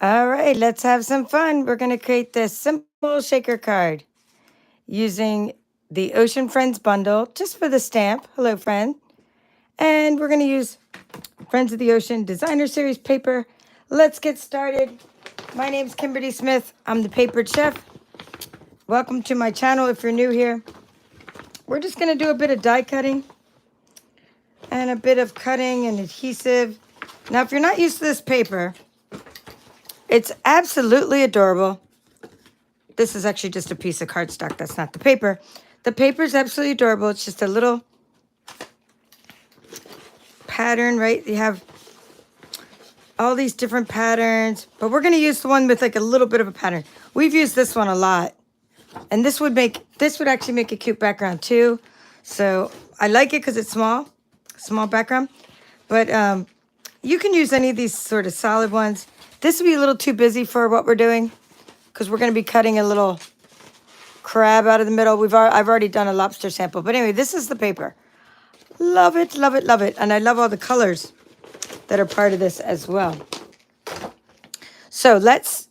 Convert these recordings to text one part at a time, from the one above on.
All right, let's have some fun. We're going to create this simple shaker card using the Ocean Friends bundle just for the stamp. Hello, friend. And we're going to use Friends of the Ocean Designer Series paper. Let's get started. My name's Kimberly Smith. I'm the papered chef. Welcome to my channel if you're new here. We're just going to do a bit of die cutting and a bit of cutting and adhesive. Now, if you're not used to this paper, it's absolutely adorable. This is actually just a piece of cardstock. That's not the paper. The paper is absolutely adorable. It's just a little pattern, right? You have all these different patterns, but we're going to use the one with like a little bit of a pattern. We've used this one a lot, and this would actually make a cute background too. So I like it because it's small background, but you can use any of these sort of solid ones. This would be a little too busy for what we're doing because we're going to be cutting a little crab out of the middle. I've already done a lobster sample, but anyway, this is the paper. Love it, love it, love it. And I love all the colors that are part of this as well. So let's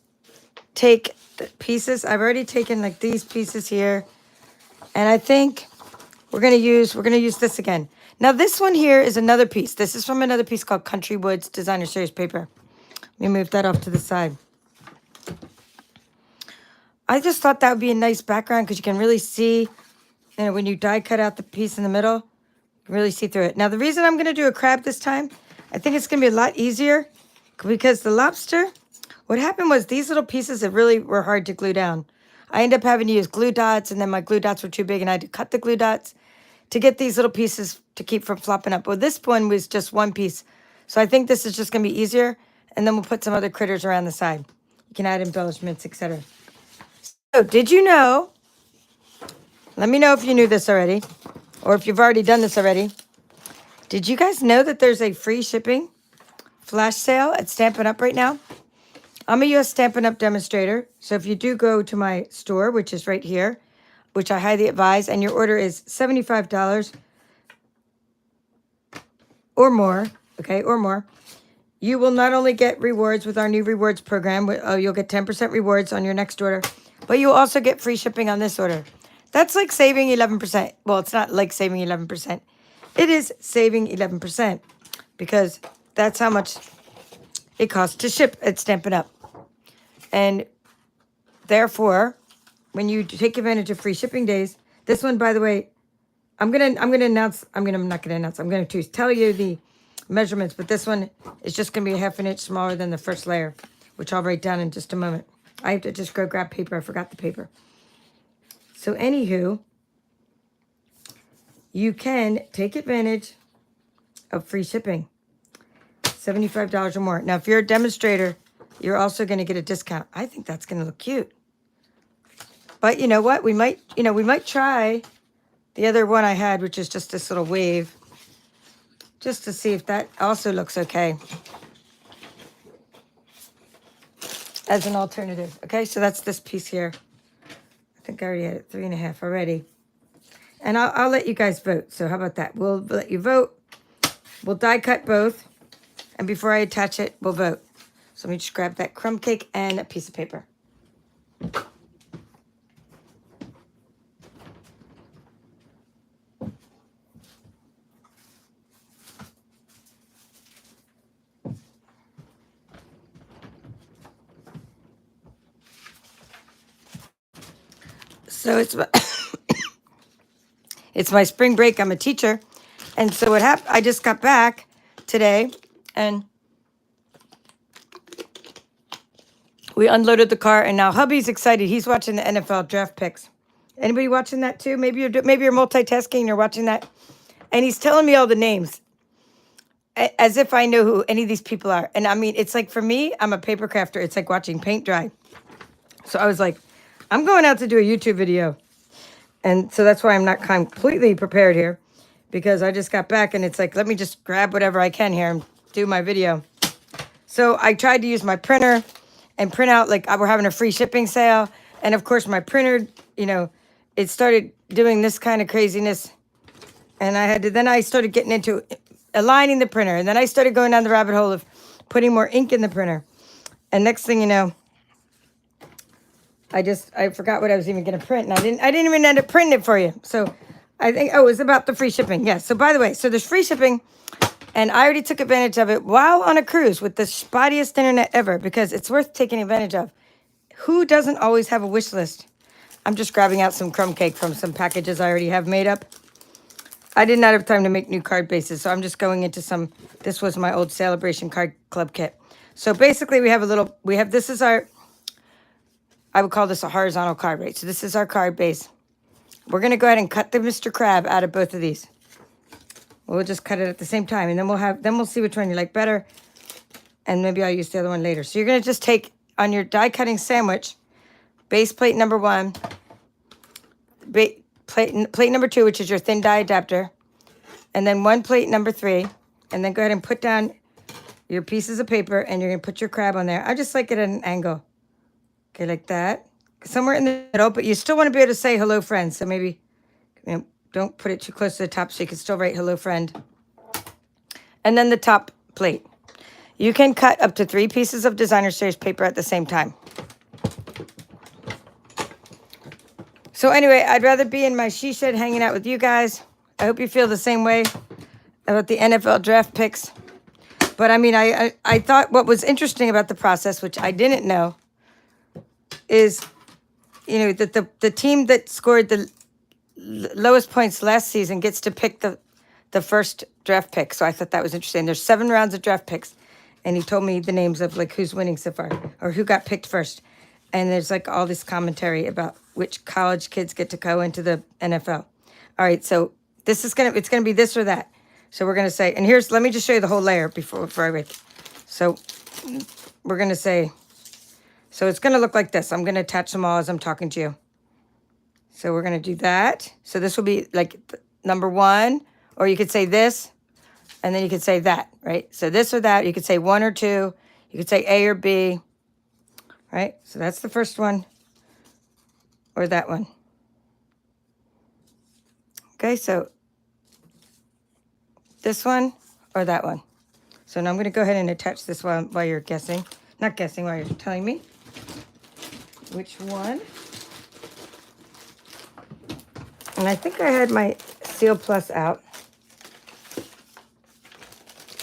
take the pieces. I've already taken like these pieces here, and I think we're gonna use this again. Now this one here is another piece. This is from another piece called Country Woods Designer Series paper. Let me move that off to the side. I just thought that would be a nice background because you can really see, when you die cut out the piece in the middle, you can really see through it. Now the reason I'm gonna do a crab this time, I think it's gonna be a lot easier because the lobster, what happened was these little pieces that really were hard to glue down. I ended up having to use glue dots, and then my glue dots were too big and I had to cut the glue dots to get these little pieces to keep from flopping up. Well, this one was just one piece. So I think this is just gonna be easier, and then we'll put some other critters around the side. You can add embellishments, etc. So did you know, let me know if you knew this already, or if you've already done this already. Did you guys know that there's a free shipping flash sale at Stampin' Up right now? I'm a US Stampin' Up demonstrator, so if you do go to my store, which is right here, which I highly advise, and your order is $75 or more, okay, or more, you will not only get rewards with our new rewards program, you'll get 10% rewards on your next order, but you'll also get free shipping on this order. That's like saving 11%. Well, it's not like saving 11%. It is saving 11% because that's how much it costs to ship at Stampin' Up. And therefore, when you take advantage of free shipping days, this one, by the way, I'm gonna tell you the measurements, but this one is just gonna be a half an inch smaller than the first layer, which I'll write down in just a moment. I have to just go grab paper. I forgot the paper. So anywho, you can take advantage of free shipping, $75 or more. Now, if you're a demonstrator, you're also going to get a discount. I think that's going to look cute. But you know what? We might try the other one I had, which is just this little wave, just to see if that also looks okay as an alternative. Okay, so that's this piece here. I think I already had it 3.5 already. And I'll let you guys vote. So how about that? We'll let you vote. We'll die cut both. And before I attach it, we'll vote. So let me just grab that crumb cake and a piece of paper. So it's my spring break. I'm a teacher. And so what happened, I just got back today and we unloaded the car, and now hubby's excited. He's watching the NFL draft picks. Anybody watching that too? Maybe you're multitasking, you're watching that. And he's telling me all the names as if I know who any of these people are. And I mean, it's like, for me, I'm a paper crafter. It's like watching paint dry. So I was like, I'm going out to do a YouTube video. And so that's why I'm not completely prepared here, because I just got back and it's like, let me just grab whatever I can here and do my video. So I tried to use my printer and print out, like we're having a free shipping sale. And of course my printer, it started doing this kind of craziness. And then I started getting into aligning the printer. And then I started going down the rabbit hole of putting more ink in the printer. And next thing you know, I forgot what I was even going to print, and I didn't even end up printing it for you. So I think, oh, it was about the free shipping. Yes. So by the way, so there's free shipping, and I already took advantage of it while on a cruise with the spottiest internet ever, because it's worth taking advantage of. Who doesn't always have a wish list? I'm just grabbing out some crumb cake from some packages I already have made up. I did not have time to make new card bases, so I'm just going into some, this was my old Celebration Card Club kit. So basically this is our, I would call this a horizontal card, right? So this is our card base. We're going to go ahead and cut the Mr. Crab out of both of these. We'll just cut it at the same time, and then we'll see which one you like better, and maybe I'll use the other one later. So you're going to just take, on your die cutting sandwich, base plate number 1, plate number 2, which is your thin die adapter, and then one plate number 3, and then go ahead and put down your pieces of paper, and you're going to put your crab on there. I just like it at an angle. Okay, like that. Somewhere in the middle, but you still want to be able to say hello, friend. So maybe, don't put it too close to the top so you can still write hello, friend. And then the top plate. You can cut up to 3 pieces of designer series paper at the same time. So anyway, I'd rather be in my she shed hanging out with you guys. I hope you feel the same way about the NFL draft picks. But I mean, I thought what was interesting about the process, which I didn't know, is, that the team that scored the lowest points last season gets to pick the first draft pick. So I thought that was interesting. There's 7 rounds of draft picks, and he told me the names of like who's winning so far or who got picked first. And there's like all this commentary about which college kids get to go into the NFL. All right, so it's gonna be this or that. So we're gonna say, and let me just show you the whole layer before I read. So we're gonna say, so it's gonna look like this. I'm gonna attach them all as I'm talking to you. So we're gonna do that. So this will be like number 1, or you could say this, and then you could say that, right? So this or that, you could say 1 or 2, you could say A or B, right? So that's the first one, or that one. Okay, so this one or that one. So now I'm gonna go ahead and attach this while you're guessing. Not guessing, while you're telling me which one. And I think I had my Seal Plus out.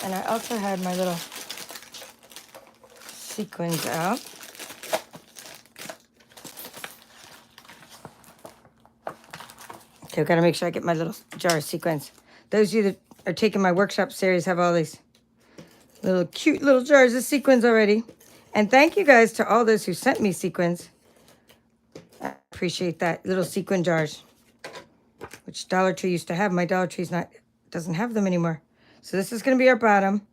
And I also had my little sequins out. Okay, I've got to make sure I get my little jar of sequins. Those of you that are taking my workshop series have all these little cute little jars of sequins already. And thank you guys to all those who sent me sequins. I appreciate that. Little sequin jars, which Dollar Tree used to have. My Dollar Tree's doesn't have them anymore. So this is going to be our bottom.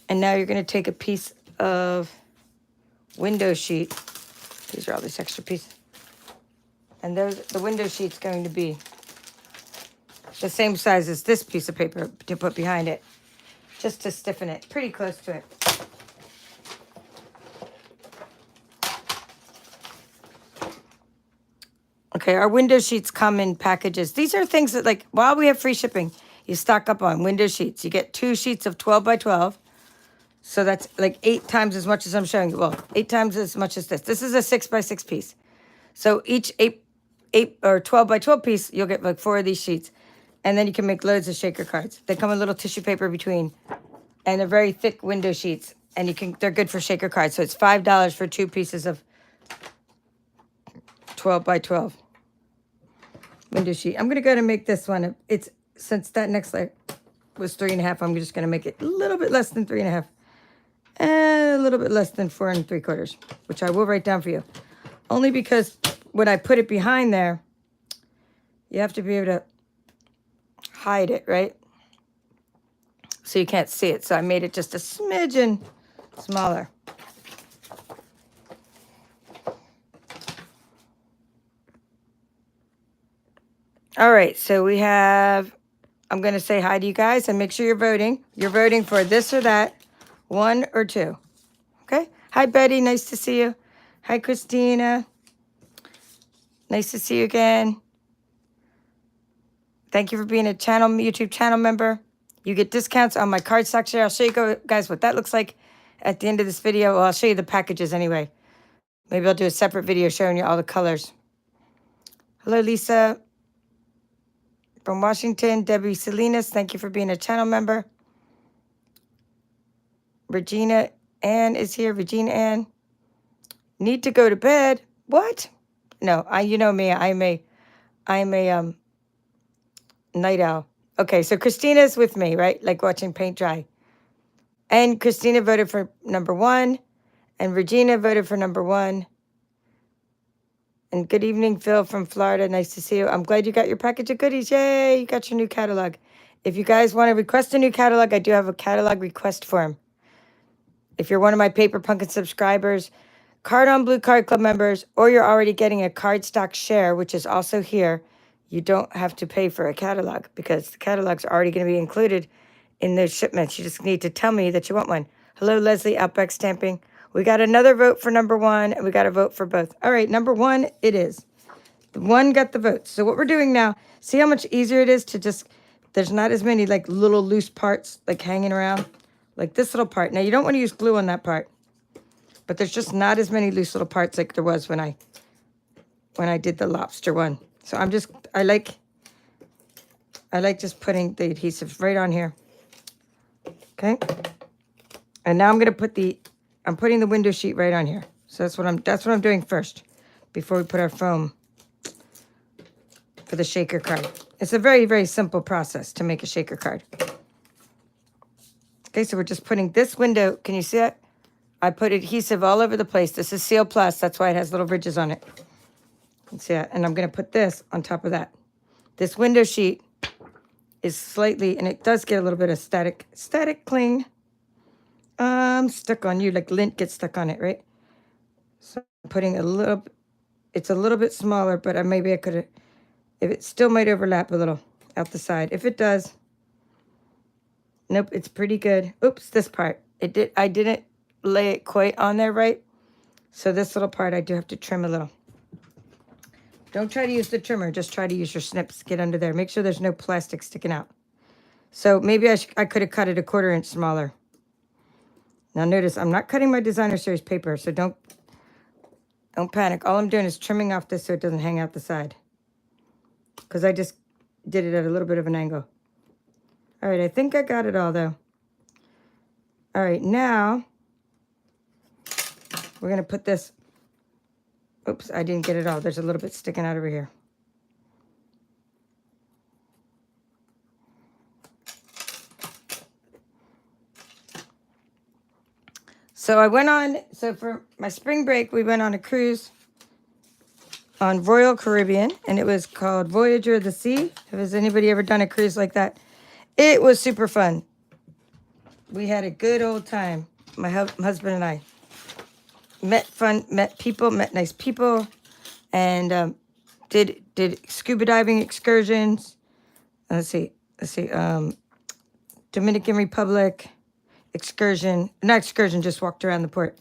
And now you're going to take a piece of window sheet. These are all these extra pieces. And the window sheet's going to be the same size as this piece of paper to put behind it, just to stiffen it, pretty close to it. Okay, our window sheets come in packages. These are things that, like, while we have free shipping, you stock up on window sheets. You get 2 sheets of 12 by 12. So that's like 8 times as much as I'm showing you. Well, 8 times as much as this. This is a 6 by 6 piece. So each 8 or 12 by 12 piece, you'll get like 4 of these sheets. And then you can make loads of shaker cards. They come with little tissue paper between. And they're very thick window sheets. And they're good for shaker cards. So it's $5 for 2 pieces of 12 by 12 window sheet. I'm going to go ahead and make this one. Since that next layer was 3.5, I'm just going to make it a little bit less than 3.5. And a little bit less than 4 3/4, which I will write down for you. Only because when I put it behind there, you have to be able to hide it, right? So you can't see it. So I made it just a smidgen smaller. All right, so I'm going to say hi to you guys and make sure you're voting. You're voting for this or that, 1 or 2. Okay? Hi, Betty. Nice to see you. Hi, Christina. Nice to see you again. Thank you for being a YouTube channel member. you get discounts on my cardstock share. I'll show you guys what that looks like at the end of this video. Well, I'll show you the packages anyway. Maybe I'll do a separate video showing you all the colors. Hello, Lisa from Washington. Debbie Salinas, thank you for being a channel member. Regina Ann is here. Regina Ann. Need to go to bed. What? No, you know me. I'm a night owl. Okay, so Christina's with me, right? Like watching paint dry. And Christina voted for number 1. And Regina voted for number 1. And good evening, Phil from Florida. Nice to see you. I'm glad you got your package of goodies. Yay, you got your new catalog. If you guys want to request a new catalog, I do have a catalog request form. If you're one of my Paper Pumpkin subscribers, Card on Blue Card Club members, or you're already getting a cardstock share, which is also here, you don't have to pay for a catalog because the catalog's are already going to be included in those shipments. You just need to tell me that you want one. Hello, Leslie, Outback Stamping. We got another vote for number 1, and we got a vote for both. All right, number 1 it is. The 1 got the vote. So what we're doing now, see how much easier it is to just, there's not as many like little loose parts like hanging around. Like this little part. Now, you don't want to use glue on that part. But there's just not as many loose little parts like there was when I did the lobster one. So I like just putting the adhesive right on here. Okay. And now I'm putting the window sheet right on here. So that's what I'm doing first before we put our foam for the shaker card. It's a very, very simple process to make a shaker card. Okay, so we're just putting this window. Can you see it? I put adhesive all over the place. This is Seal Plus. That's why it has little ridges on it. You can see that. And I'm going to put this on top of that. This window sheet is slightly, and it does get a little bit of static cling stuck on you, like lint gets stuck on it, right? So I'm putting it's a little bit smaller, but maybe I could have, if it still might overlap a little out the side. If it does, nope, it's pretty good. Oops, this part. I didn't lay it quite on there right. So this little part I do have to trim a little. Don't try to use the trimmer. Just try to use your snips. Get under there. Make sure there's no plastic sticking out. So maybe I could have cut it a 1/4 inch smaller. Now notice I'm not cutting my designer series paper, so don't panic. All I'm doing is trimming off this so it doesn't hang out the side. Because I just did it at a little bit of an angle. All right, I think I got it all though. All right, now we're going to put this. Oops, I didn't get it all. There's a little bit sticking out over here. So for my spring break, we went on a cruise on Royal Caribbean, and it was called Voyager of the Sea. Has anybody ever done a cruise like that? It was super fun. We had a good old time, my husband and I. Met nice people, and did scuba diving excursions. Let's see, Dominican Republic not excursion, just walked around the port,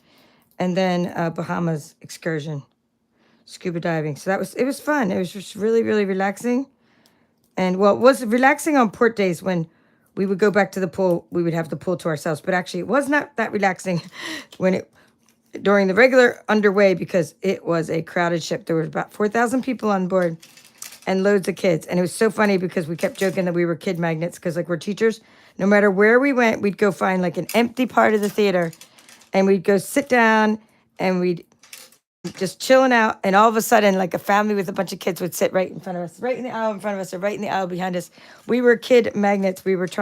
and then Bahamas excursion, scuba diving. So it was fun. It was just really, really relaxing. And well, it was relaxing on port days when we would go back to the pool. We would have the pool to ourselves, but actually it was not that relaxing during the regular underway because it was a crowded ship. There were about 4,000 people on board and loads of kids. And it was so funny because we kept joking that we were kid magnets because like we're teachers. No matter where we went, we'd go find like an empty part of the theater and we'd go sit down and we'd just chilling out. And all of a sudden, like a family with a bunch of kids would sit right in front of us, right in the aisle in front of us, or right in the aisle behind us. We were kid magnets. We would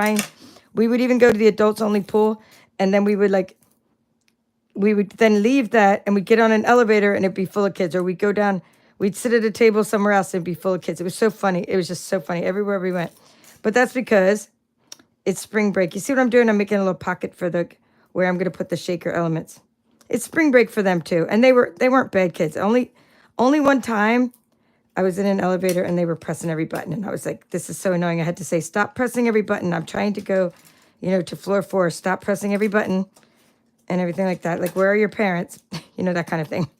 even go to the adults only pool. And then we would then leave that and we'd get on an elevator and it'd be full of kids. Or we'd go down, we'd sit at a table somewhere else and it'd be full of kids. It was so funny. It was just so funny everywhere we went. But that's because it's spring break. You see what I'm doing? I'm making a little pocket for where I'm going to put the shaker elements. It's spring break for them too. And they weren't bad kids. Only one time I was in an elevator and they were pressing every button. And I was like, this is so annoying. I had to say, stop pressing every button. I'm trying to go, to floor 4. Stop pressing every button and everything like that. Like, where are your parents? That kind of thing.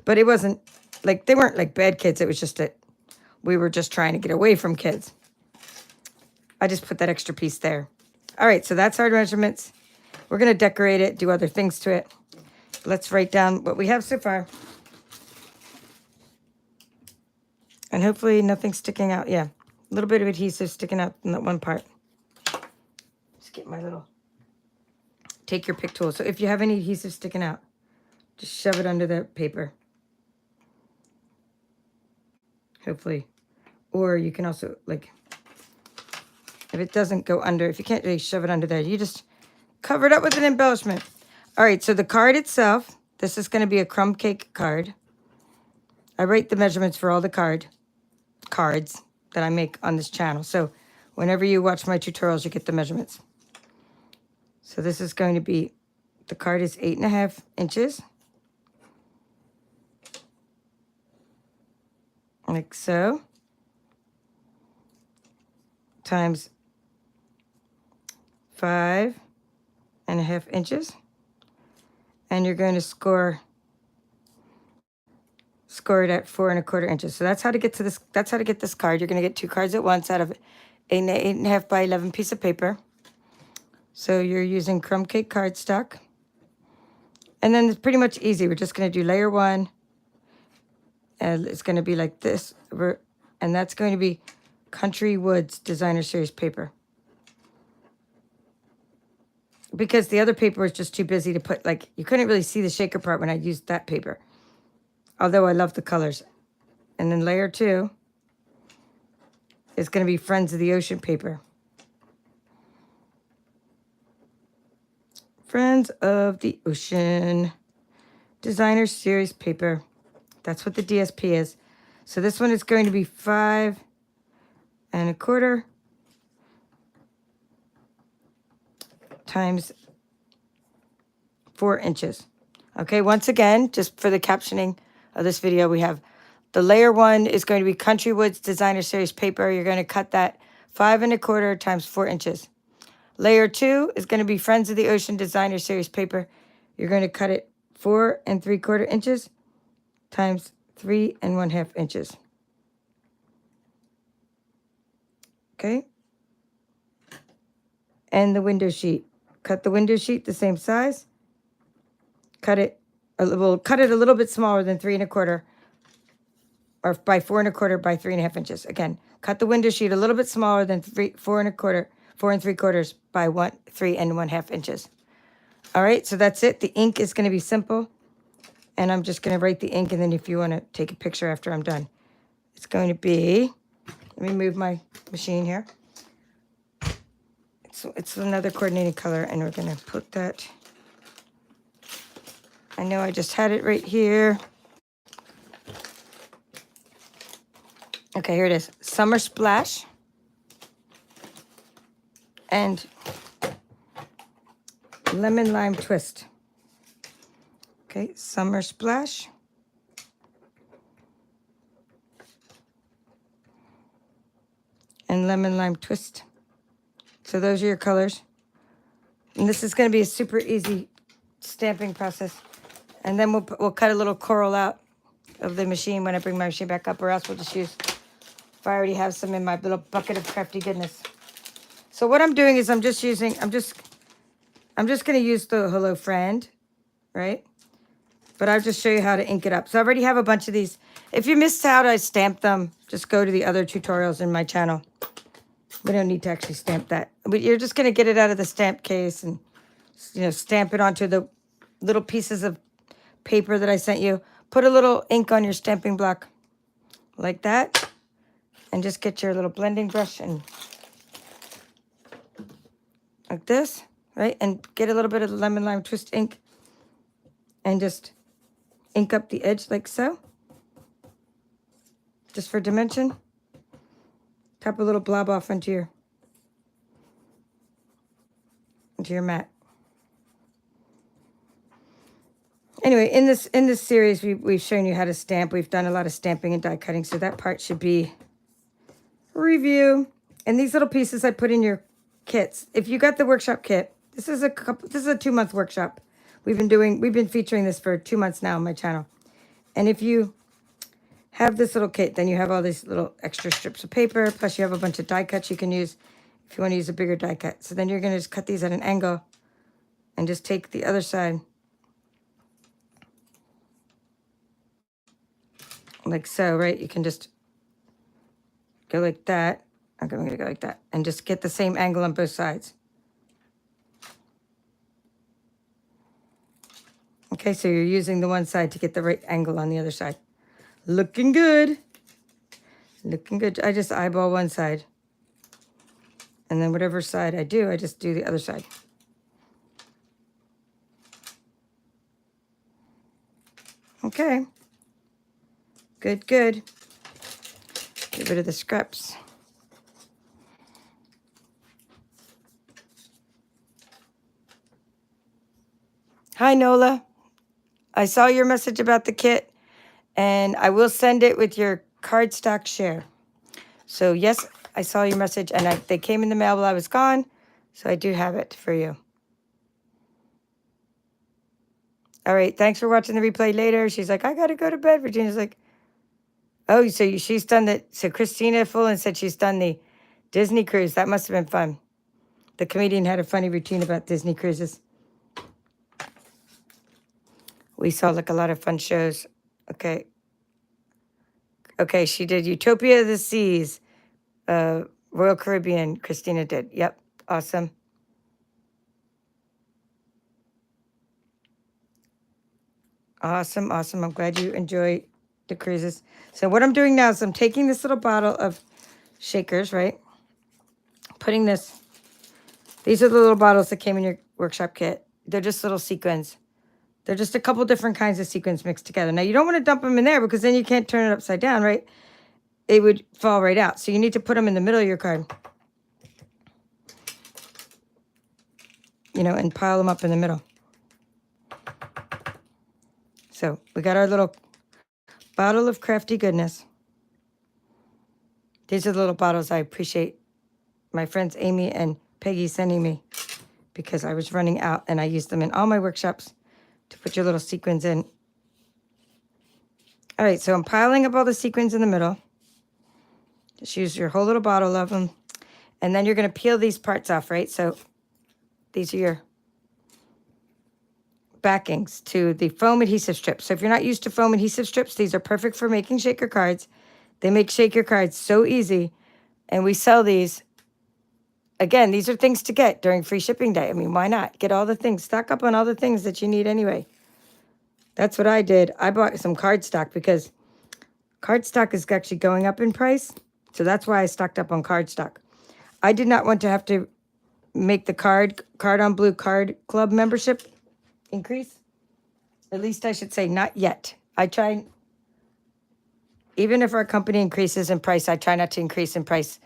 But it wasn't like, they weren't like bad kids. It was just that we were just trying to get away from kids. I just put that extra piece there. All right, so that's our measurements. We're going to decorate it, do other things to it. Let's write down what we have so far. And hopefully nothing's sticking out. Yeah, a little bit of adhesive sticking out in that one part. Just get my little, take your pick tool. So if you have any adhesive sticking out, just shove it under the paper. Hopefully. Or you can also, like, if it doesn't go under, if you can't really shove it under there, you just cover it up with an embellishment. All right, so the card itself, this is going to be a crumb cake card. I write the measurements for all the cards that I make on this channel. So whenever you watch my tutorials, you get the measurements. So this is going to be, the card is 8.5 inches. Like so. Times 5.5 inches. And you're going to score it at 4.25 inches. So that's how to get to this. That's how to get this card. You're going to get 2 cards at once out of 8.5 by 11 piece of paper. So you're using crumb cake cardstock. And then it's pretty much easy. We're just going to do layer 1. And it's going to be like this. And that's going to be Country Woods Designer Series paper. Because the other paper was just too busy to put, like, you couldn't really see the shaker part when I used that paper. Although I love the colors. And then layer 2 is going to be Friends of the Ocean paper. Friends of the Ocean Designer Series paper. That's what the DSP is. So this one is going to be 5.25 times 4 inches. Okay, once again, just for the captioning of this video, we have the layer 1 is going to be Country Woods Designer Series paper. You're going to cut that 5.25 times 4 inches. Layer 2 is going to be Friends of the Ocean Designer Series paper. You're going to cut it 4.75 inches times 3.5 inches. Okay. And the window sheet. Cut the window sheet the same size. Cut it a little bit smaller than 3.25, or by 4.25 by 3.5 inches. Again, cut the window sheet a little bit smaller than 4.75 by 3.5 inches. All right, so that's it. The ink is going to be simple, and I'm just going to write the ink, and then if you want to take a picture after I'm done, it's going to be. Let me move my machine here. It's another coordinated color, and we're going to put that. I know I just had it right here. Okay, here it is. Summer Splash. And Lemon Lime Twist. Okay, Summer Splash. And Lemon Lime Twist. So those are your colors. And this is going to be a super easy stamping process. And then we'll cut a little coral out of the machine when I bring my machine back up, or else we'll just use, if I already have some in my little bucket of crafty goodness. So what I'm doing is I'm just going to use the Hello Friend, right? But I'll just show you how to ink it up. So I already have a bunch of these. If you missed how I stamp them, just go to the other tutorials in my channel. We don't need to actually stamp that. But you're just going to get it out of the stamp case and, stamp it onto the little pieces of paper that I sent you. Put a little ink on your stamping block like that. And just get your little blending brush and like this, right? And get a little bit of the Lemon Lime Twist ink and just ink up the edge like so. Just for dimension. Tap a little blob off into your mat. Anyway, in this series, we've shown you how to stamp. We've done a lot of stamping and die cutting, so that part should be review. And these little pieces I put in your kits. If you got the workshop kit, this is a 2-month workshop. We've been featuring this for 2 months now on my channel. And if you have this little kit, then you have all these little extra strips of paper, plus you have a bunch of die cuts you can use. if you want to use a bigger die cut. So then you're going to just cut these at an angle and just take the other side like so, right? You can just go like that. Okay, I'm going to go like that and just get the same angle on both sides. Okay, so you're using the one side to get the right angle on the other side. Looking good. Looking good. I just eyeball one side. And then whatever side I do, I just do the other side. Okay. Good, good. Get rid of the scraps. Hi, Nola. I saw your message about the kit, and I will send it with your cardstock share. So, yes, I saw your message, and they came in the mail while I was gone, so I do have it for you. All right, thanks for watching the replay later. She's like, I got to go to bed. Virginia's like, oh, so she's done the, so Christina Fullen said she's done the Disney cruise. That must have been fun. The comedian had a funny routine about Disney cruises. We saw like a lot of fun shows. Okay. Okay, she did Utopia of the Seas, Royal Caribbean. Christina did. Yep, awesome. Awesome, awesome. I'm glad you enjoy the cruises. So what I'm doing now is I'm taking this little bottle of shakers, right? Putting this, these are the little bottles that came in your workshop kit. They're just little sequins. They're just a couple different kinds of sequins mixed together. Now, you don't want to dump them in there because then you can't turn it upside down, right? It would fall right out. So you need to put them in the middle of your card. You know, and pile them up in the middle. So we got our little bottle of crafty goodness. These are the little bottles I appreciate my friends Amy and Peggy sending me because I was running out and I used them in all my workshops to put your little sequins in. All right, so I'm piling up all the sequins in the middle. Just use your whole little bottle of them. And then you're going to peel these parts off, right? So these are your backings to the foam adhesive strips. So if you're not used to foam adhesive strips, these are perfect for making shaker cards. They make shaker cards so easy. And we sell these. Again, these are things to get during free shipping day. I mean, why not? Get all the things. Stock up on all the things that you need anyway. That's what I did. I bought some cardstock because cardstock is actually going up in price. So that's why I stocked up on cardstock. I did not want to have to make the card on blue card club membership increase. At least I should say not yet. I try, even if our company increases in price, I try not to increase in price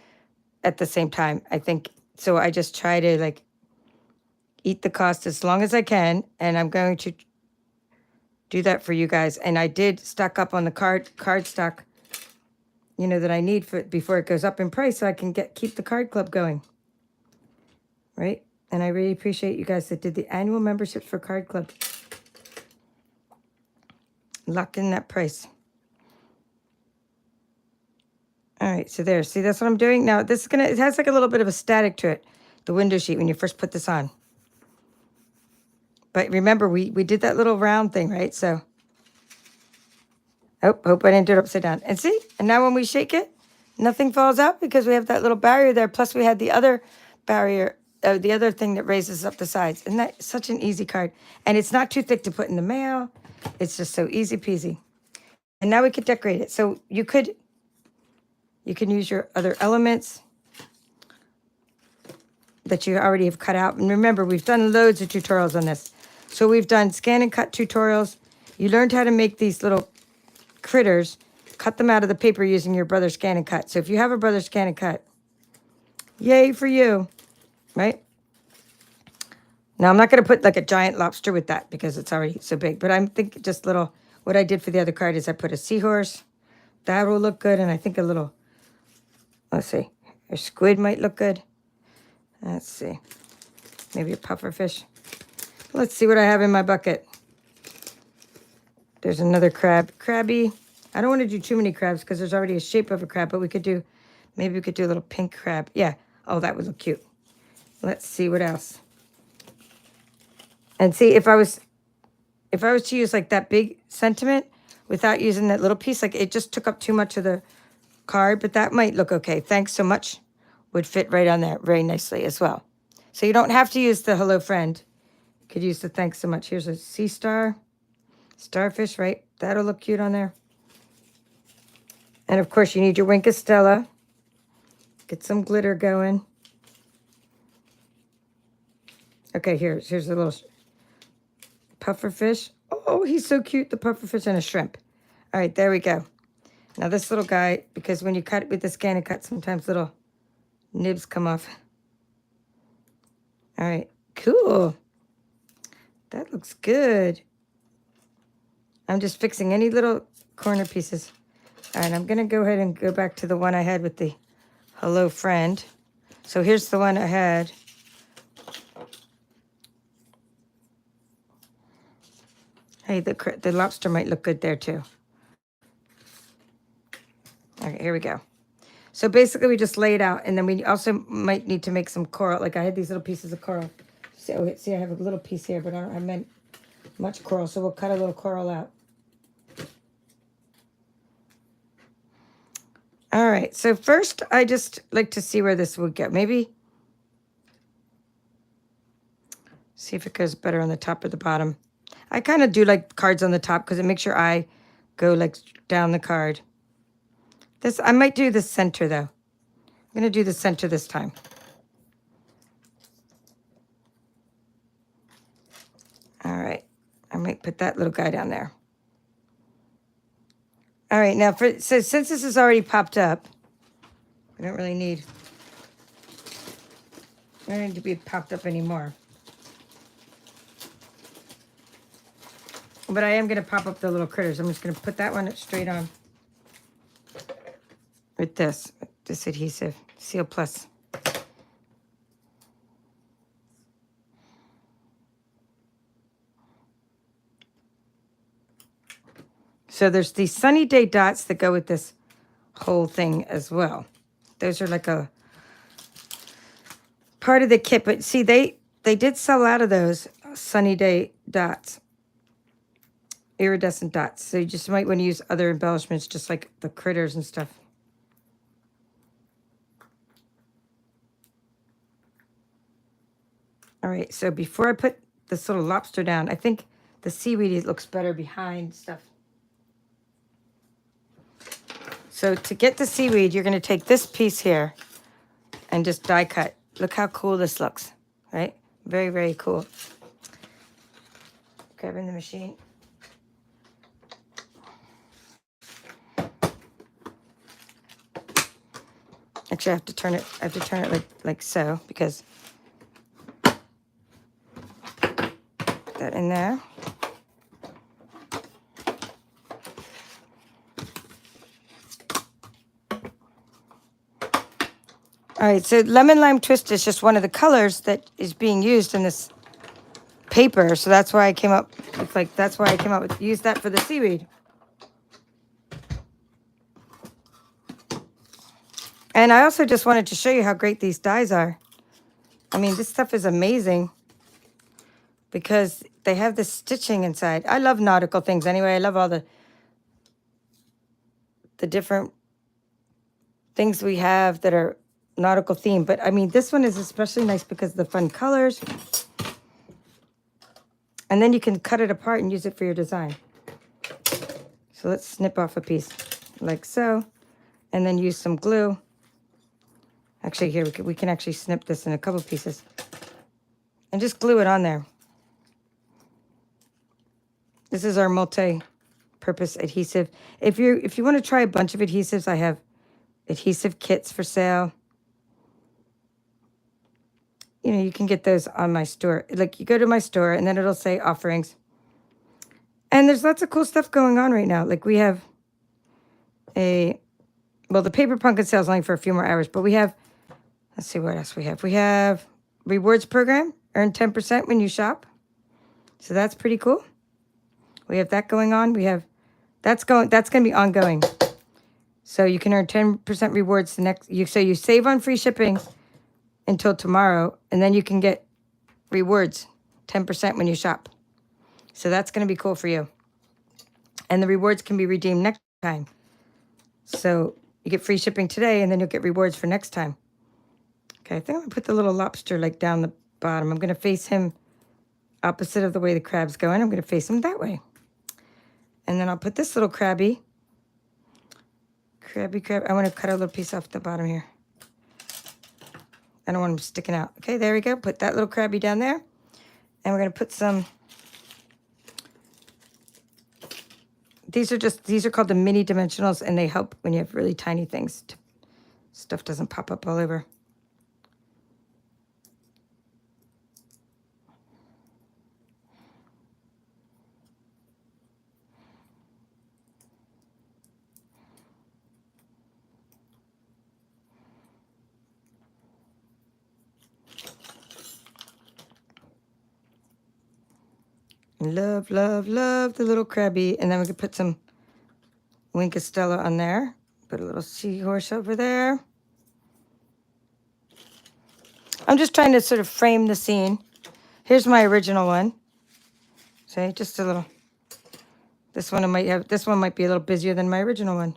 at the same time. I think, so I just try to like eat the cost as long as I can. And I'm going to do that for you guys. And I did stock up on the cardstock, you know, that I need for before it goes up in price so I can keep the card club going. Right? And I really appreciate you guys that did the annual memberships for Card Club. Locked in that price. All right, so there. See, that's what I'm doing. Now, this is going to, it has like a little bit of a static to it, the window sheet, when you first put this on. But remember, we did that little round thing, right? So, oh, hope I didn't do it upside down. And see, and now when we shake it, nothing falls out because we have that little barrier there. Plus, we had the other barrier, the other thing that raises up the sides. Isn't that such an easy card? And it's not too thick to put in the mail. It's just so easy peasy. And now we could decorate it. So you can use your other elements that you already have cut out. And remember, we've done loads of tutorials on this. So we've done scan and cut tutorials. You learned how to make these little critters, cut them out of the paper using your Brother Scan and Cut. So if you have a Brother Scan and Cut, yay for you, right? Now, I'm not going to put like a giant lobster with that because it's already so big. But I'm thinking just little, what I did for the other card is I put a seahorse. That will look good. And I think a little, let's see, a squid might look good. Let's see, maybe a puffer fish. Let's see what I have in my bucket. There's another crab. Crabby. I don't want to do too many crabs because there's already a shape of a crab, but we could do, maybe we could do a little pink crab. Yeah, Oh, that would look cute. Let's see what else. And see, if I was to use like that big sentiment without using that little piece, like it just took up too much of the card, but that might look okay. Thanks so much would fit right on there very nicely as well. So you don't have to use the hello friend. You could use the thanks so much. Here's a sea star, starfish, right? That'll look cute on there. And of course you need your Wink of Stella. Get some glitter going. Okay, here's a little puffer fish. Oh, he's so cute, the puffer fish and a shrimp. All right, there we go. Now this little guy, because when you cut it with the scan and cut, sometimes little nibs come off. All right, cool. That looks good. I'm just fixing any little corner pieces. All right, I'm gonna go ahead and go back to the one I had with the hello friend. So here's the one I had. Hey, the lobster might look good there too. All right, here we go. So basically we just lay it out, and then we also might need to make some coral. Like I had these little pieces of coral. So see, I have a little piece here, but I don't have much coral, so we'll cut a little coral out. All right, so first I just like to see where this would go. Maybe see if it goes better on the top or the bottom. I kind of do like cards on the top because it makes your eye go like down the card. This, I might do the center though. I'm gonna do the center this time. All right, I might put that little guy down there. All right, now so since this is already popped up, we don't really need, we don't need to be popped up anymore. But I am gonna pop up the little critters. I'm just gonna put that one straight on with this adhesive, Seal Plus. So there's these sunny day dots that go with this whole thing as well. Those are like a part of the kit, but see, they did sell out of those sunny day dots, iridescent dots. So you just might want to use other embellishments, just like the critters and stuff. All right, so before I put this little lobster down, I think the seaweed looks better behind stuff. So to get the seaweed, you're going to take this piece here and just die cut. Look how cool this looks, right? Very, very cool. Grabbing the machine. Actually, I have to turn it like so, because put that in there. All right, so lemon lime twist is just one of the colors that is being used in this paper, so that's why I came up with use that for the seaweed. And I also just wanted to show you how great these dies are. I mean, this stuff is amazing because they have this stitching inside. I love nautical things anyway. I love all the different things we have that are nautical themed. But I mean, this one is especially nice because of the fun colors. And then you can cut it apart and use it for your design. So let's snip off a piece like so, and then use some glue. Actually, here, we can actually snip this in a couple pieces and just glue it on there. This is our multi-purpose adhesive. If you want to try a bunch of adhesives, I have adhesive kits for sale. You know, you can get those on my store. Like, you go to my store and then it'll say offerings. And there's lots of cool stuff going on right now. Like, we have well, the Paper Pumpkin sale is only for a few more hours, but we have, let's see what else we have. We have rewards program, earn 10% when you shop. So that's pretty cool. We have that going on. We have, that's going to be ongoing. So you can earn 10% rewards so you save on free shipping until tomorrow, and then you can get rewards, 10% when you shop. So that's going to be cool for you. And the rewards can be redeemed next time. So you get free shipping today, and then you'll get rewards for next time. Okay, I think I'm going to put the little lobster like down the bottom. I'm going to face him opposite of the way the crab's going. I'm going to face him that way. And then I'll put this little crabby. Crab. I want to cut a little piece off the bottom here. I don't want him sticking out. Okay, there we go. Put that little crabby down there. And we're going to put some... These are called the mini dimensionals, and they help when you have really tiny things. Stuff doesn't pop up all over. Love, love, love the little crabby. And then we can put some Wink Estella on there. Put a little seahorse over there. I'm just trying to sort of frame the scene. Here's my original one. See, just a little. This one might be a little busier than my original one.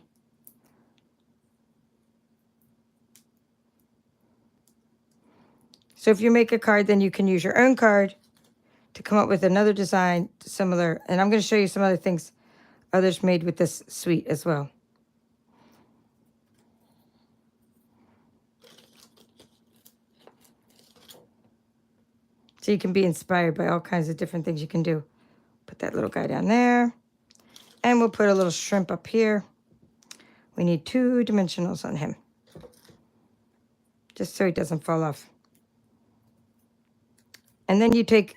So if you make a card, then you can use your own card to come up with another design similar. And I'm going to show you some other things others made with this suite as well. So you can be inspired by all kinds of different things you can do. Put that little guy down there. And we'll put a little shrimp up here. We need 2 dimensionals on him, just so he doesn't fall off. And then you take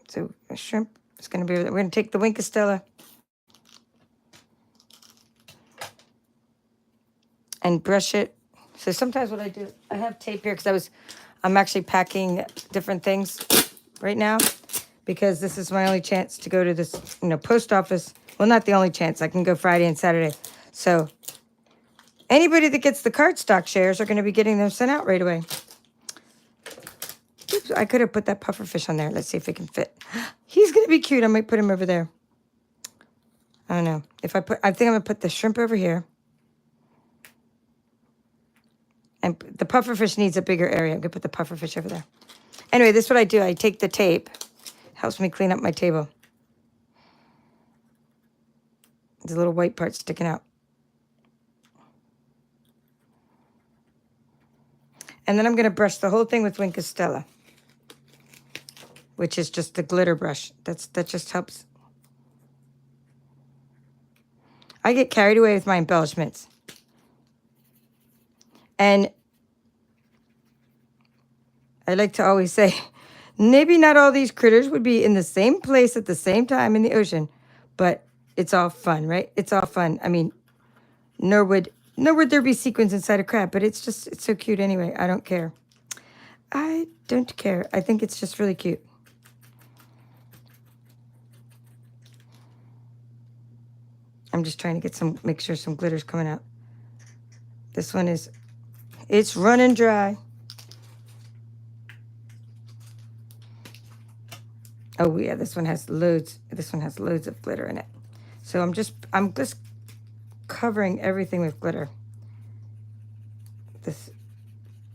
so a shrimp is going to be, we're going to take the Wink Estella and brush it. So sometimes what I do, I have tape here because I'm actually packing different things right now because this is my only chance to go to this, post office. Well, not the only chance. I can go Friday and Saturday. So anybody that gets the cardstock shares are going to be getting them sent out right away. Oops, I could have put that pufferfish on there. Let's see if it can fit. He's going to be cute. I might put him over there. I don't know. I think I'm going to put the shrimp over here. And the pufferfish needs a bigger area. I'm going to put the pufferfish over there. Anyway, this is what I do. I take the tape. Helps me clean up my table. There's a little white part sticking out. And then I'm going to brush the whole thing with Wink Estella, which is just the glitter brush. That just helps. I get carried away with my embellishments. And I like to always say, maybe not all these critters would be in the same place at the same time in the ocean, but it's all fun, right? It's all fun. I mean, nor would there be sequins inside a crab, but it's so cute anyway. I don't care. I don't care. I think it's just really cute. I'm just trying to make sure some glitter's coming out. This one it's running dry. Oh yeah, this one has loads of glitter in it. So I'm just covering everything with glitter. This,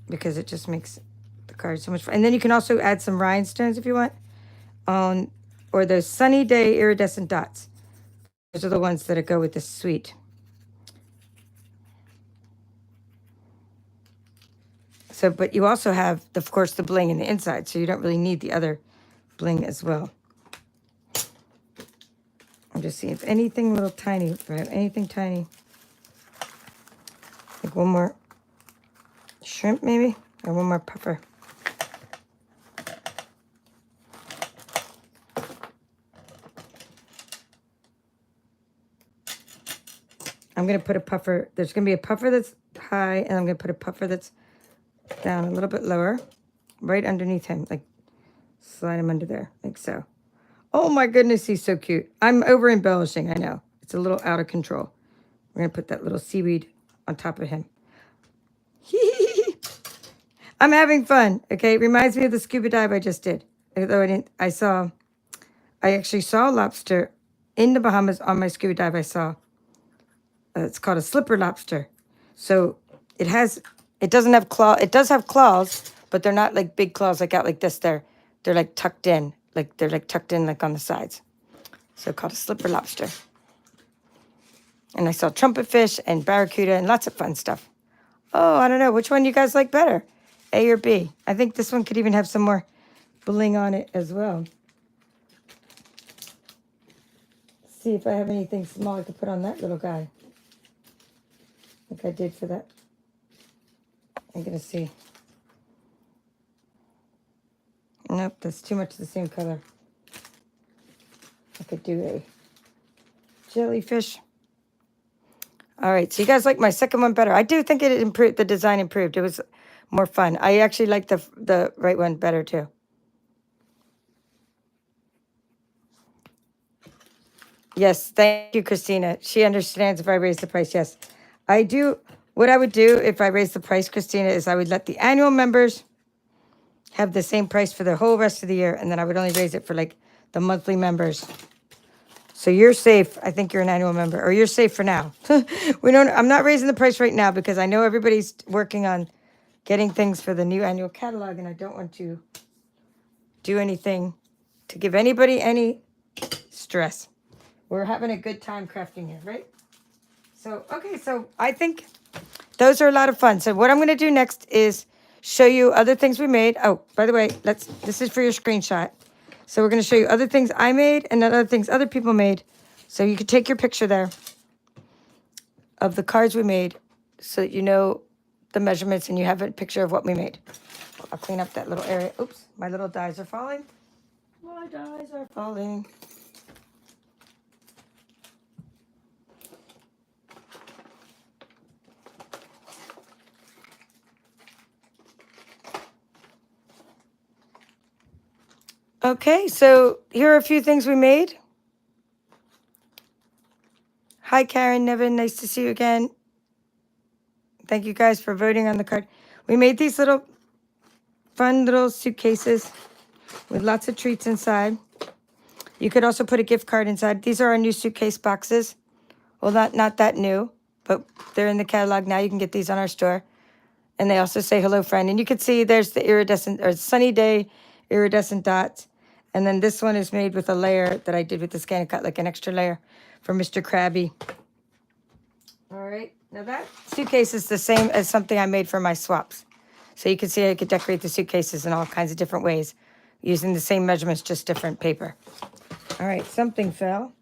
because it just makes the card so much fun. And then you can also add some rhinestones if you want, or those sunny day iridescent dots. Those are the ones that go with this suite. So, but you also have, of course, the bling in the inside, so you don't really need the other bling as well. I'm just seeing if anything little tiny, if I have anything tiny. Like one more shrimp maybe, or one more puffer. I'm going to put a puffer. There's going to be a puffer that's high, and I'm going to put a puffer that's down a little bit lower, right underneath him. Like, slide him under there, like so. Oh my goodness, he's so cute. I'm over embellishing, I know. It's a little out of control. We're going to put that little seaweed on top of him. I'm having fun. Okay, it reminds me of the scuba dive I just did. Although I actually saw a lobster in the Bahamas on my scuba dive. I saw it's called a slipper lobster. So it doesn't have claw. It does have claws, but they're not like big claws like out like this. They're like tucked in, like on the sides. So called a slipper lobster. And I saw trumpet fish and barracuda and lots of fun stuff. Oh, I don't know. Which one you guys like better? A or B? I think this one could even have some more bling on it as well. See if I have anything small I could put on that little guy. Like I did for that. I'm going to see. Nope, that's too much the same color. I could do a jellyfish. All right, so you guys like my second one better. I do think it improved, the design improved. It was more fun. I actually like the right one better too. Yes, thank you, Christina. She understands if I raise the price. Yes, I do. What I would do if I raise the price, Christina, is I would let the annual members have the same price for the whole rest of the year, and then I would only raise it for like the monthly members. So you're safe. I think you're an annual member, or you're safe for now. I'm not raising the price right now because I know everybody's working on getting things for the new annual catalog, and I don't want to do anything to give anybody any stress. We're having a good time crafting here, right? So, okay, so I think those are a lot of fun. So what I'm going to do next is show you other things we made. Oh, by the way, this is for your screenshot. So we're going to show you other things I made and other things other people made. So you can take your picture there of the cards we made so that you know the measurements and you have a picture of what we made. I'll clean up that little area. Oops, my little dies are falling. My dies are falling. Okay, so here are a few things we made. Hi, Karen, Nevin, nice to see you again. Thank you guys for voting on the card. We made these fun little suitcases with lots of treats inside. You could also put a gift card inside. These are our new suitcase boxes. Well, not that new, but they're in the catalog now. You can get these on our store. And they also say hello, friend. And you can see there's the iridescent or sunny day iridescent dots. And then this one is made with a layer that I did with the scan and cut, like an extra layer for Mr. Krabby. All right. Now that suitcase is the same as something I made for my swaps. So you can see I could decorate the suitcases in all kinds of different ways using the same measurements, just different paper. All right. Something fell.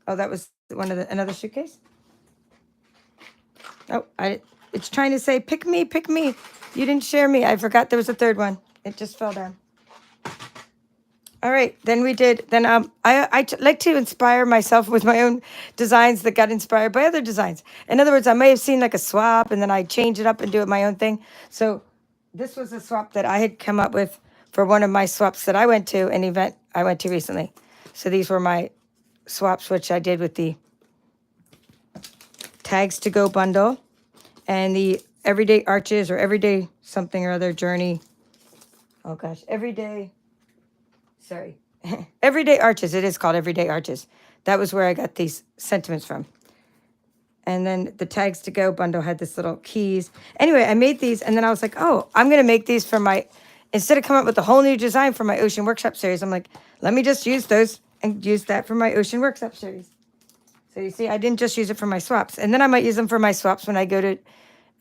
Oh, that was another suitcase? Oh, it's trying to say, pick me, pick me. You didn't share me. I forgot there was a third one. It just fell down. All right, then I like to inspire myself with my own designs that got inspired by other designs. In other words, I may have seen like a swap and then I change it up and do it my own thing. So this was a swap that I had come up with for one of my swaps that I went to, an event I went to recently. So these were my swaps, which I did with the Tags to Go bundle and the Everyday Arches or Everyday something or other journey. Oh gosh, Everyday Arches. It is called Everyday Arches. That was where I got these sentiments from. And then the Tags to Go bundle had this little keys. Anyway, I made these and then I was like, oh, I'm going to make these for instead of coming up with a whole new design for my Ocean Workshop series, I'm like, let me just use those and use that for my Ocean Workshop series. So you see, I didn't just use it for my swaps. And then I might use them for my swaps when I go to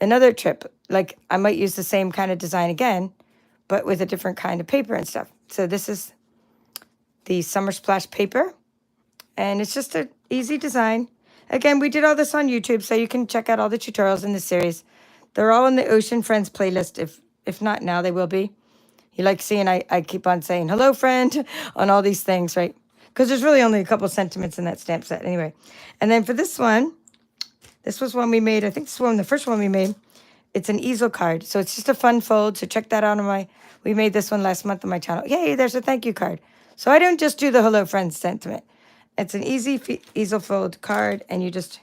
another trip. Like I might use the same kind of design again, but with a different kind of paper and stuff. So this is the Summer Splash paper, and it's just an easy design. Again, we did all this on YouTube, so you can check out all the tutorials in the series. They're all in the Ocean Friends playlist. If not now, they will be. You like seeing I keep on saying hello, friend, on all these things, right? Because there's really only a couple sentiments in that stamp set anyway. And then for this one, this was one we made. I think this one, the first one we made. It's an easel card, so it's just a fun fold. So check that out on we made this one last month on my channel. Yay, there's a thank you card. So I don't just do the hello friends sentiment. It's an easy easel fold card, and it just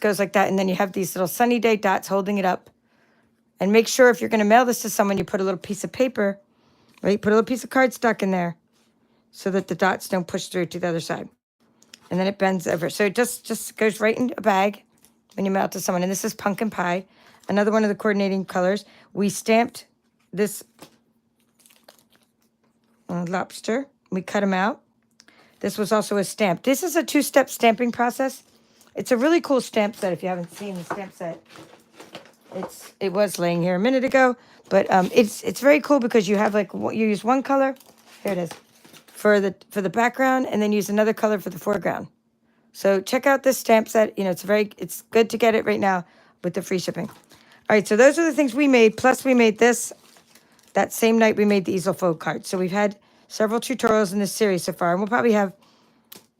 goes like that. And then you have these little sunny day dots holding it up. And make sure if you're going to mail this to someone, you put a little piece of paper, right? Put a little piece of cardstock in there so that the dots don't push through to the other side. And then it bends over. So it just goes right in a bag when you mail it to someone. And this is pumpkin pie, another one of the coordinating colors. We stamped this lobster. We cut them out. This was also a stamp. This is a 2-step stamping process. It's a really cool stamp set if you haven't seen the stamp set. It was laying here a minute ago, but it's very cool because you have like you use one color, here it is, for the background, and then use another color for the foreground. So check out this stamp set. You know, it's good to get it right now with the free shipping. All right, so those are the things we made. Plus we made this. That same night we made the easel fold card. So we've had several tutorials in this series so far, and we'll probably have.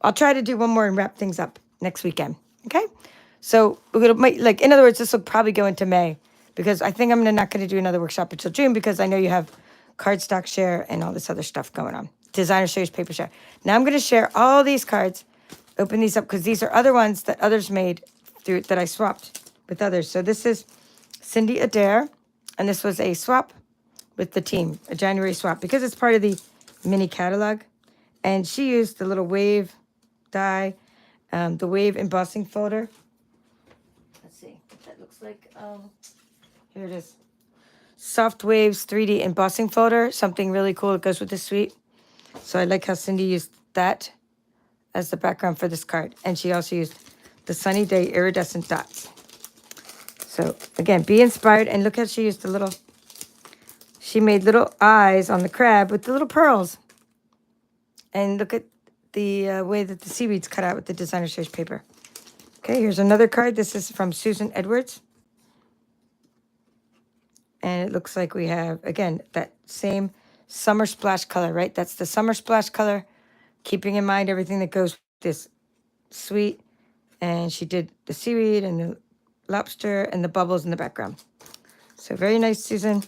I'll try to do one more and wrap things up next weekend. Okay. So we're gonna like, in other words, this will probably go into May because I think I'm not gonna do another workshop until June because I know you have cardstock share and all this other stuff going on. Designer shares, paper share. Now I'm gonna share all these cards, open these up because these are other ones that others made through that I swapped with others. So this is Cindy Adair, and this was a swap with the team, a January swap because it's part of the mini catalog, and she used the little wave die, the wave embossing folder. Let's see what that looks like. Here it is. Soft Waves 3D embossing folder. Something really cool that goes with this suite. So I like how Cindy used that as the background for this card. And she also used the Sunny Day iridescent dots. So again, be inspired. And look how she used she made little eyes on the crab with the little pearls. And look at the way that the seaweed's cut out with the designer series paper. Okay, here's another card. This is from Susan Edwards. And it looks like we have, again, that same summer splash color, right? That's the summer splash color, keeping in mind everything that goes with this suite. And she did the seaweed and the lobster and the bubbles in the background. So very nice, Susan.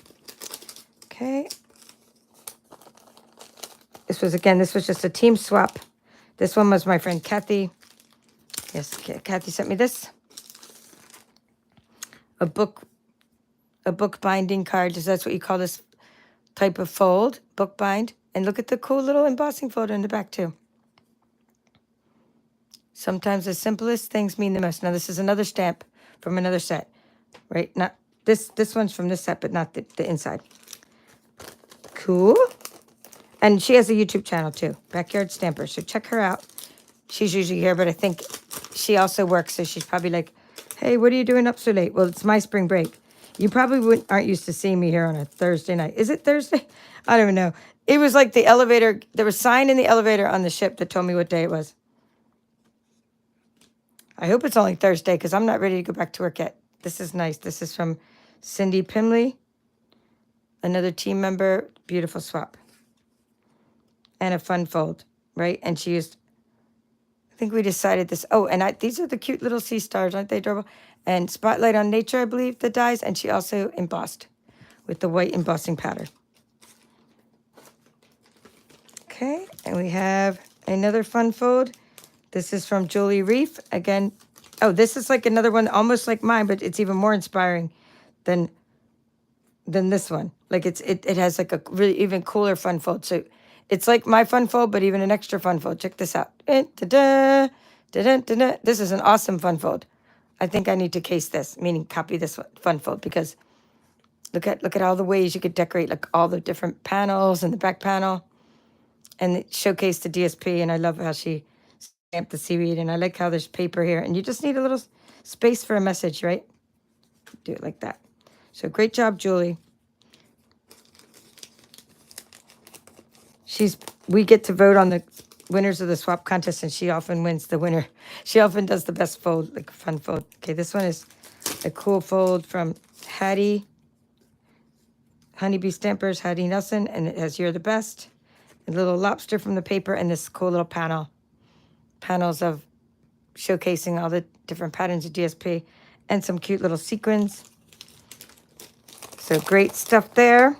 Okay. This was just a team swap. This one was my friend Kathy. Yes, Kathy sent me this. A book binding card. That's what you call this type of fold, book bind. And look at the cool little embossing folder in the back too. Sometimes the simplest things mean the most. Now this is another stamp from another set, right? Not this one's from this set, but not the inside. Cool. And she has a YouTube channel too, Backyard Stamper. So check her out. She's usually here, but I think she also works. So she's probably like, hey, what are you doing up so late? Well, it's my spring break. You probably aren't used to seeing me here on a Thursday night. Is it Thursday? I don't even know. It was like the elevator. There was a sign in the elevator on the ship that told me what day it was. I hope it's only Thursday because I'm not ready to go back to work yet. This is nice. This is from Cindy Pimley, another team member. Beautiful swap. And a fun fold, right? And she used, I think we decided this. Oh, and these are the cute little sea stars. Aren't they adorable? And Spotlight on Nature, I believe, the dies. And she also embossed with the white embossing pattern. Okay, and we have another fun fold. This is from Julie Reef. Again, oh, this is like another one, almost like mine, but it's even more inspiring than this one. Like it has like a really even cooler fun fold. So it's like my fun fold, but even an extra fun fold. Check this out. This is an awesome fun fold. I think I need to case this, meaning copy this fun fold, because look at all the ways you could decorate, like all the different panels and the back panel, and it showcased the DSP. And I love how she stamped the seaweed, and I like how there's paper here, and you just need a little space for a message, right? Do it like that. So great job, Julie. We get to vote on the winners of the swap contest, and she often wins the winner. She often does the best fold, like a fun fold. Okay, this one is a cool fold from Hattie, Honeybee Stampers, Hattie Nelson, and it has You're the Best, a little lobster from the paper, and this cool little panels of showcasing all the different patterns of DSP, and some cute little sequins. So great stuff there.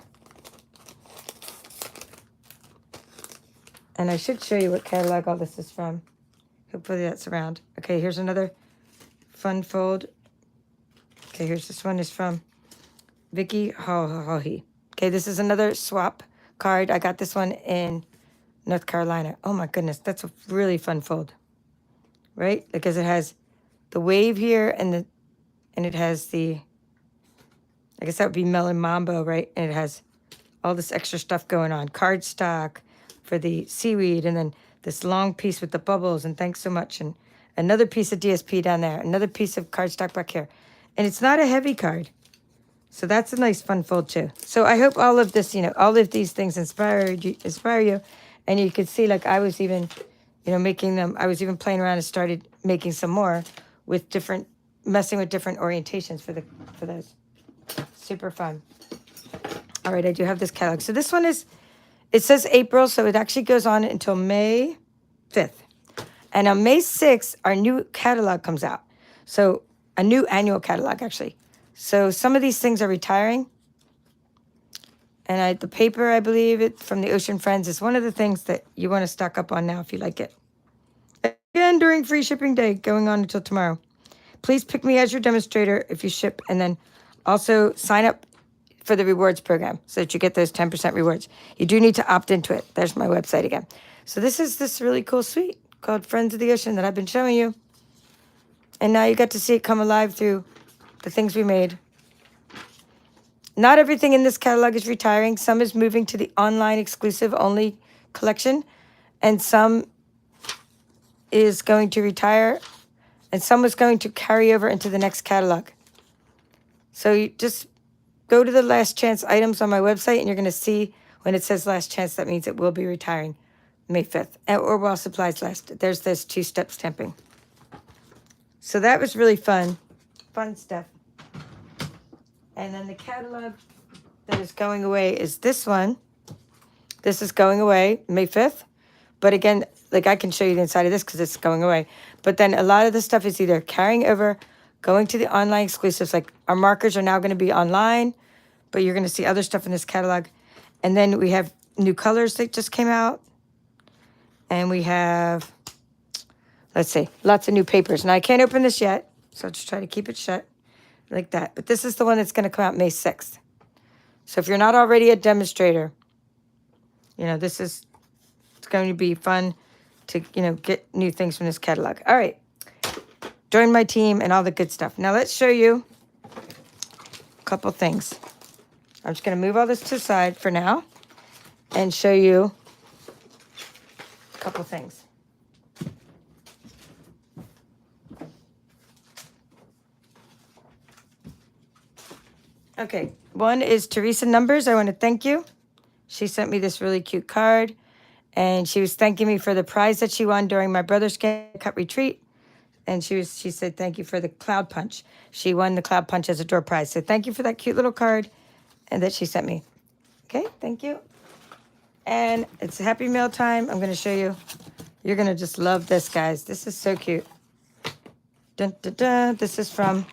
And I should show you what catalog all this is from. Hopefully that's around. Okay, here's another fun fold. Okay, here's this one is from Vicky Hohi. Okay, this is another swap card. I got this one in North Carolina. Oh my goodness, that's a really fun fold, right? Because it has the wave here and it has the, I guess that would be Melon Mambo, right? And it has all this extra stuff going on. Cardstock for the seaweed, and then this long piece with the bubbles, and thanks so much. And another piece of DSP down there, another piece of cardstock back here. And it's not a heavy card. So that's a nice fun fold too. So I hope all of this, all of these things inspire you. And you could see, like, I was even, making them, I was even playing around and started making some more with messing with different orientations for those. Super fun. All right, I do have this catalog. So this one it says April, so it actually goes on until May 5th. And on May 6th, our new catalog comes out. So a new annual catalog, actually. So some of these things are retiring. And the paper, I believe, from the Ocean Friends is one of the things that you want to stock up on now if you like it. Again, during free shipping day, going on until tomorrow. Please pick me as your demonstrator if you ship, and then also sign up for the rewards program so that you get those 10% rewards. You do need to opt into it. There's my website again. So this is this really cool suite called Friends of the Ocean that I've been showing you. And now you got to see it come alive through the things we made. Not everything in this catalog is retiring. Some is moving to the online exclusive only collection. And some is going to retire. And some was going to carry over into the next catalog. So you just go to the last chance items on my website, and you're going to see when it says last chance, that means it will be retiring May 5th. Or while supplies last. There's this two-step stamping. So that was really fun. Fun stuff. And then the catalog that is going away is this one. This is going away May 5th. But again, like, I can show you the inside of this because it's going away. But then a lot of the stuff is either carrying over, going to the online exclusives. Like, our markers are now going to be online, but you're going to see other stuff in this catalog. And then we have new colors that just came out. And we have, let's see, lots of new papers. Now, I can't open this yet, so I'll just try to keep it shut like that. But this is the one that's going to come out May 6th. So if you're not already a demonstrator, it's going to be fun to, get new things from this catalog. All right. Join my team and all the good stuff. Now let's show you a couple things. I'm just going to move all this to the side for now and show you a couple things. Okay, one is Teresa Numbers. I want to thank you. She sent me this really cute card, and she was thanking me for the prize that she won during my brother's cut retreat. And she said, thank you for the Cloud Punch. She won the Cloud Punch as a door prize. So thank you for that cute little card and that she sent me. Okay, thank you. And it's Happy Mail time. I'm going to show you. You're going to just love this, guys. This is so cute. Dun, dun, dun. This is from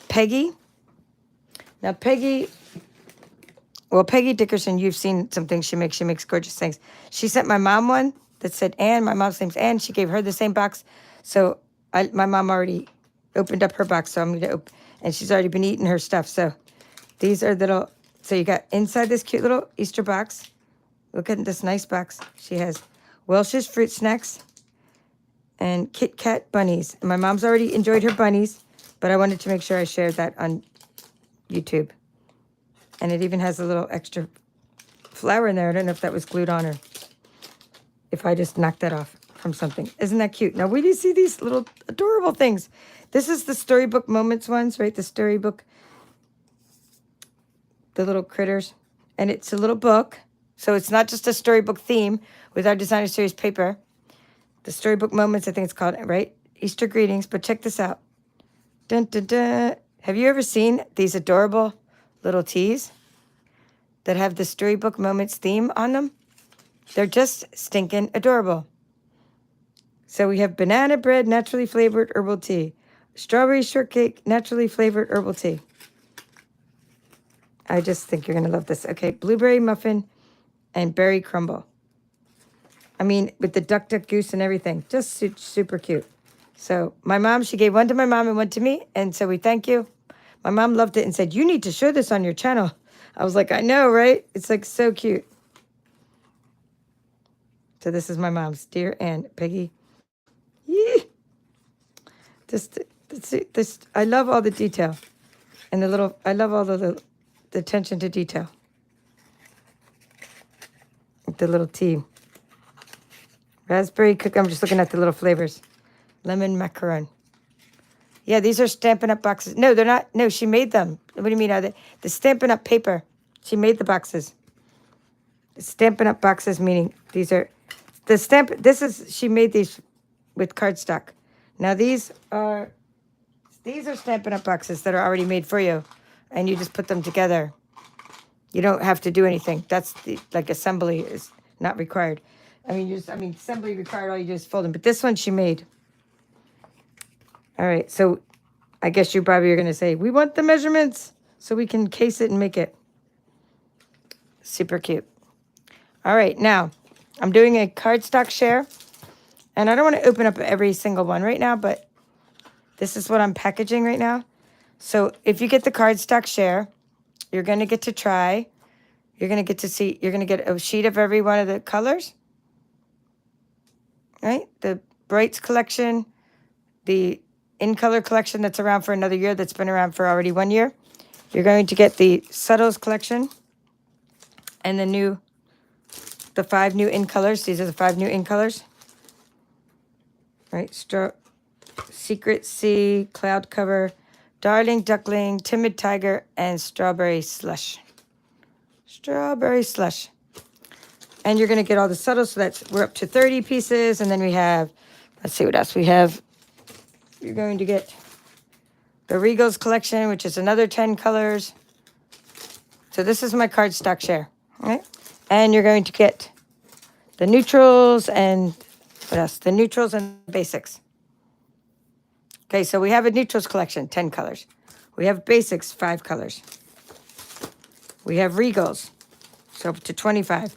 Peggy. Now, Peggy Dickerson, you've seen some things she makes. She makes gorgeous things. She sent my mom one that said Anne. My mom's name's Anne. She gave her the same box. So my mom already opened up her box. So I'm going to open. And she's already been eating her stuff. So these are little. So you got inside this cute little Easter box. Look at this nice box. She has Welch's Fruit Snacks and Kit Kat bunnies. And my mom's already enjoyed her bunnies. But I wanted to make sure I shared that on YouTube. And it even has a little extra flower in there. I don't know if that was glued on or if I just knocked that off from something. Isn't that cute? Now, where do you see these little adorable things? This is the Storybook Moments ones, right? The storybook, the little critters. And it's a little book. So it's not just a storybook theme with our designer series paper. The Storybook Moments, I think it's called, right? Easter greetings. But check this out. Dun, dun, dun. Have you ever seen these adorable little teas that have the Storybook Moments theme on them? They're just stinking adorable. So we have banana bread, naturally flavored herbal tea. Strawberry shortcake, naturally flavored herbal tea. I just think you're going to love this. Okay, blueberry muffin and berry crumble. I mean, with the duck, duck, goose and everything. Just super cute. So my mom, she gave one to my mom and one to me. And so we thank you. My mom loved it and said, you need to show this on your channel. I was like, I know, right? It's like so cute. So this is my mom's, dear Aunt Peggy. Yee. This, I love all the detail. And I love all the attention to detail. The little tea. Raspberry cookie. I'm just looking at the little flavors. Lemon macaron. Yeah, these are Stampin' Up! Boxes. No, they're not. No, she made them. What do you mean? Are they? The Stampin' Up! Paper. She made the boxes. The Stampin' Up! Boxes, meaning these are the stamp. She made these with cardstock. Now these are Stampin' Up! Boxes that are already made for you, and you just put them together. You don't have to do anything. That's like assembly is not required. Assembly required, all you do is fold them. But this one she made. All right, so I guess you probably are going to say, we want the measurements so we can case it and make it. Super cute. All right, now I'm doing a cardstock share. And I don't want to open up every single one right now, but this is what I'm packaging right now. So if you get the cardstock share, you're going to get to try. You're going to get to see, you're going to get a sheet of every one of the colors. Right? The Brights collection, the In Color collection that's around for another year, that's been around for already 1 year. You're going to get the Subtles collection and the 5 new In Colors. These are the 5 new In Colors. Right? Secret Sea, Cloud Cover, Darling Duckling, Timid Tiger, and Strawberry Slush. Strawberry Slush. And you're going to get all the subtles, so we're up to 30 pieces. And then we have, let's see what else we have. You're going to get the Regals collection, which is another 10 colors. So this is my cardstock share. Right? And you're going to get the neutrals and what else? The neutrals and basics. Okay, so we have a neutrals collection, 10 colors. We have basics, 5 colors. We have Regals, so up to 25.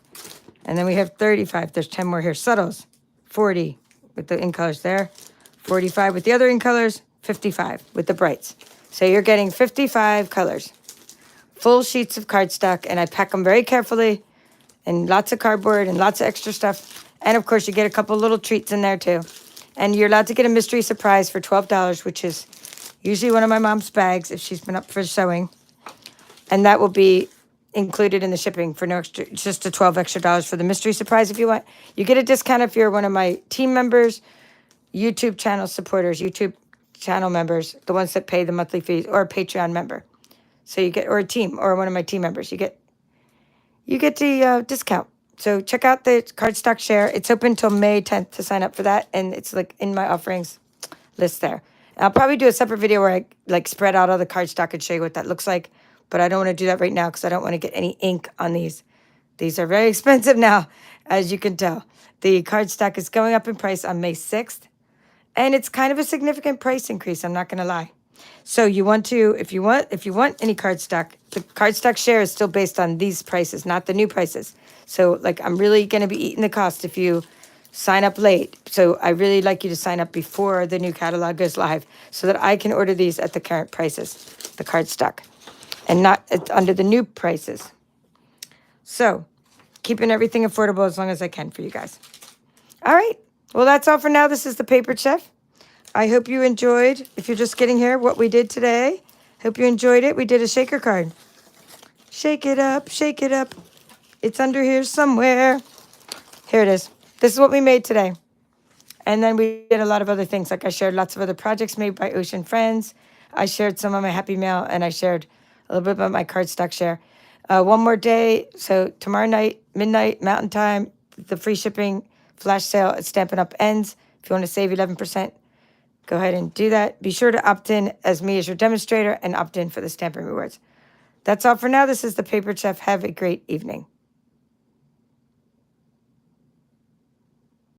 And then we have 35. There's 10 more here. Subtles, 40 with the In Colors there. 45 with the other In Colors. 55 with the Brights. So you're getting 55 colors. Full sheets of cardstock, and I pack them very carefully, and lots of cardboard and lots of extra stuff. And, of course, you get a couple little treats in there, too. And you're allowed to get a mystery surprise for $12, which is usually one of my mom's bags if she's been up for sewing. And that will be included in the shipping for no extra, just a $12 extra for the mystery surprise if you want. You get a discount if you're one of my team members, YouTube channel supporters, YouTube channel members, the ones that pay the monthly fees, or a Patreon member. So you get, or a team, or one of my team members. You get the discount. So check out the cardstock share. It's open until May 10th to sign up for that. And it's like in my offerings list there. And I'll probably do a separate video where I like spread out all the cardstock and show you what that looks like. But I don't want to do that right now because I don't want to get any ink on these. These are very expensive now, as you can tell. The cardstock is going up in price on May 6th. And it's kind of a significant price increase, I'm not going to lie. So you want to, if you want any cardstock, the cardstock share is still based on these prices, not the new prices. So like I'm really going to be eating the cost if you sign up late. So I really like you to sign up before the new catalog goes live so that I can order these at the current prices, the cardstock, and not under the new prices. So keeping everything affordable as long as I can for you guys. All right. Well, that's all for now. This is the Paper Chef. I hope you enjoyed, if you're just getting here, what we did today. Hope you enjoyed it. We did a shaker card. Shake it up, shake it up. It's under here somewhere. Here it is. This is what we made today. And then we did a lot of other things. Like I shared lots of other projects made by Ocean Friends. I shared some of my Happy Mail, and I shared a little bit about my cardstock share. One more day. So tomorrow night, midnight, Mountain Time, the free shipping flash sale at Stampin' Up! Ends. If you want to save 11%, go ahead and do that. Be sure to opt in as me as your demonstrator and opt in for the Stampin' Rewards. That's all for now. This is the Paper Chef. Have a great evening.